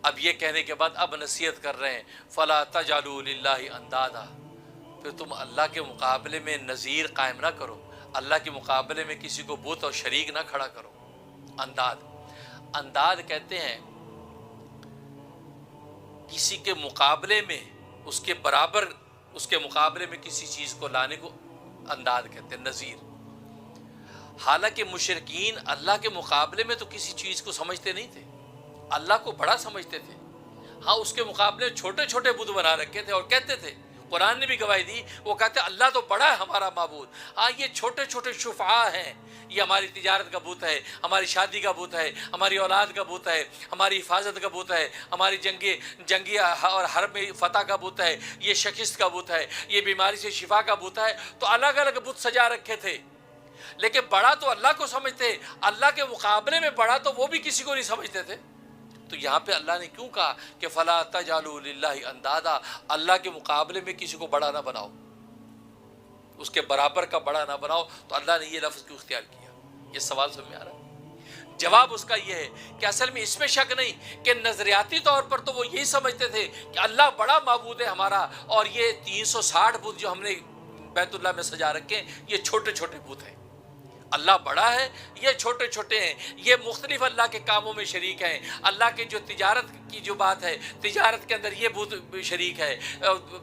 اب یہ کہنے کے بعد اب نصیحت کر رہے ہیں فلا تجعلوا للہ اندادا، پھر تم اللہ کے مقابلے میں نظیر قائم نہ کرو، اللہ کے مقابلے میں کسی کو بت اور شریک نہ کھڑا کرو۔ انداد کہتے ہیں کسی کے مقابلے میں اس کے برابر، اس کے مقابلے میں کسی چیز کو لانے کو انداد کہتے ہیں، نظیر۔ حالانکہ مشرکین اللہ کے مقابلے میں تو کسی چیز کو سمجھتے نہیں تھے، اللہ کو بڑا سمجھتے تھے، ہاں اس کے مقابلے میں چھوٹے چھوٹے بت بنا رکھے تھے، اور کہتے تھے، قرآن نے بھی گواہی دی، وہ کہتے ہیں اللہ تو بڑا ہے ہمارا معبود، ہاں یہ چھوٹے چھوٹے شفعاء ہیں، یہ ہماری تجارت کا بت ہے، ہماری شادی کا بت ہے، ہماری اولاد کا بت ہے، ہماری حفاظت کا بت ہے، ہماری جنگی اور حرب میں فتح کا بت ہے، یہ شکست کا بت ہے، یہ بیماری سے شفا کا بت ہے۔ تو الگ الگ بت سجا رکھے تھے، لیکن بڑا تو اللہ کو سمجھتے، اللہ کے مقابلے میں بڑا تو وہ بھی کسی کو نہیں سمجھتے تھے۔ تو یہاں پہ اللہ نے کیوں کہا کہ فلا تجعلوا للہ اندادا، اللہ کے مقابلے میں کسی کو بڑا نہ بناؤ، اس کے برابر کا بڑا نہ بناؤ، تو اللہ نے یہ لفظ کیوں اختیار کیا؟ یہ سوال سمجھ میں آ رہا ہے؟ جواب اس کا یہ ہے کہ اصل میں اس میں شک نہیں کہ نظریاتی طور پر تو وہ یہی سمجھتے تھے کہ اللہ بڑا معبود ہے ہمارا، اور یہ 360 بت جو ہم نے بیت اللہ میں سجا رکھے یہ چھوٹے چھوٹے بت ہیں۔ اللہ بڑا ہے، یہ چھوٹے چھوٹے ہیں، یہ مختلف اللہ کے کاموں میں شریک ہیں۔ اللہ کے جو تجارت کی جو بات ہے، تجارت کے اندر یہ بت شریک ہے،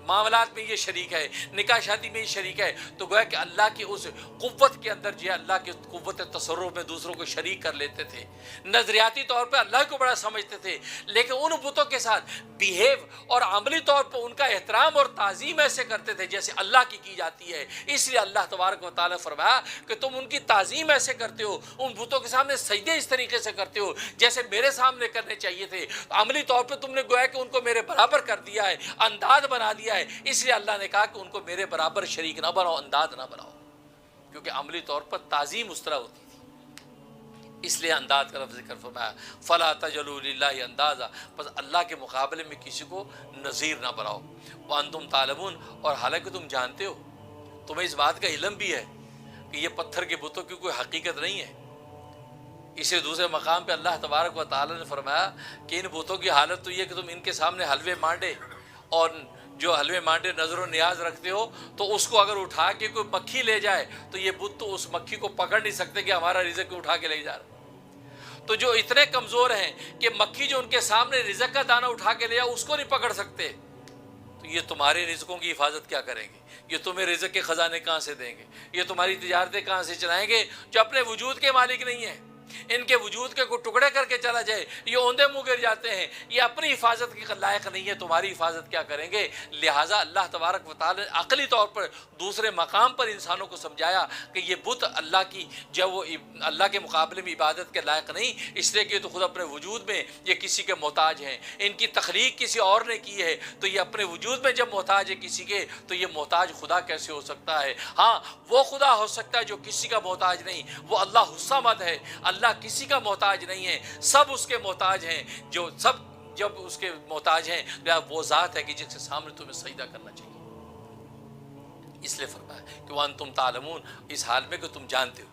معاملات میں یہ شریک ہے، نکاح شادی میں یہ شریک ہے۔ تو گویا کہ اللہ کی اس قوت کے اندر جو ہے اللہ کی قوت تصرف میں دوسروں کو شریک کر لیتے تھے، نظریاتی طور پہ اللہ کو بڑا سمجھتے تھے، لیکن ان بتوں کے ساتھ بیہیو اور عملی طور پر ان کا احترام اور تعظیم ایسے کرتے تھے جیسے اللہ کی جاتی ہے۔ اس لیے اللہ تبارک و تعالیٰ فرمایا کہ تم ان کی تعظیم ایسے کرتے ہو، ان بتوں کے سامنے سجدے اس طریقے سے کرتے ہو جیسے میرے سامنے کرنے چاہیے تھے۔ عملی طور پہ تم نے گویا کہ ان کو میرے برابر کر دیا ہے، انداز بنا دیا ہے۔ اس لیے اللہ نے کہا کہ ان کو میرے برابر شریک نہ بناؤ، انداز نہ بناؤ، کیونکہ عملی طور پر تعظیم اس طرح ہوتی تھی۔ اس لیے انداز کا لفظ ذکر فرمایا فلا تجعلوا للہ اندازا، بس اللہ کے مقابلے میں کسی کو نظیر نہ بناؤ۔ وانتم تعلمون، اور حالانکہ تم جانتے ہو، تمہیں اس بات کا علم بھی ہے کہ یہ پتھر کے بتوں کی کوئی حقیقت نہیں ہے۔ اسے دوسرے مقام پہ اللہ تبارک و تعالیٰ نے فرمایا کہ ان بتوں کی حالت تو یہ کہ تم ان کے سامنے حلوے مانڈے، اور جو حلوے مانڈے نظر و نیاز رکھتے ہو، تو اس کو اگر اٹھا کے کوئی مکھی لے جائے تو یہ بت تو اس مکھی کو پکڑ نہیں سکتے کہ ہمارا رزق کو اٹھا کے لے جا رہا ہے۔ تو جو اتنے کمزور ہیں کہ مکھی جو ان کے سامنے رزق کا دانہ اٹھا کے لے جائے اس کو نہیں پکڑ سکتے، تو یہ تمہارے رزقوں کی حفاظت کیا کریں گے؟ یہ تمہیں رزق کے خزانے کہاں سے دیں گے؟ یہ تمہاری تجارتیں کہاں سے چلائیں گے جو اپنے وجود کے مالک نہیں ہیں؟ ان کے وجود کے کوئی ٹکڑے کر کے چلا جائے یہ اوندے منہ گر جاتے ہیں، یہ اپنی حفاظت کے لائق نہیں ہے، تمہاری حفاظت کیا کریں گے؟ لہٰذا اللہ تبارک و تعالی نے عقلی طور پر دوسرے مقام پر انسانوں کو سمجھایا کہ یہ بت اللہ کی جب وہ اللہ کے مقابلے میں عبادت کے لائق نہیں، اس لیے کہ تو خود اپنے وجود میں یہ کسی کے محتاج ہیں۔ ان کی تخلیق کسی اور نے کی ہے، تو یہ اپنے وجود میں جب محتاج ہے کسی کے، تو یہ محتاج خدا کیسے ہو سکتا ہے؟ ہاں وہ خدا ہو سکتا ہے جو کسی کا محتاج نہیں، وہ اللہ الصمد ہے۔ اللہ کسی کا محتاج نہیں ہے، سب اس کے محتاج ہیں، جو سب جب اس کے محتاج ہیں وہ ذات ہے کہ جس کے سامنے تمہیں سجدہ کرنا چاہیے۔ اس لیے فرمایا کہ وانتم تعلمون، اس حال میں کہ تم جانتے ہو۔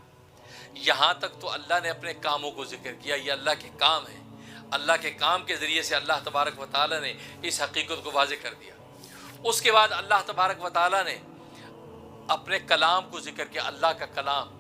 یہاں تک تو اللہ نے اپنے کاموں کو ذکر کیا، یہ اللہ کے کام ہیں، اللہ کے کام کے ذریعے سے اللہ تبارک و تعالیٰ نے اس حقیقت کو واضح کر دیا۔ اس کے بعد اللہ تبارک و تعالیٰ نے اپنے کلام کو ذکر کیا، اللہ کا کلام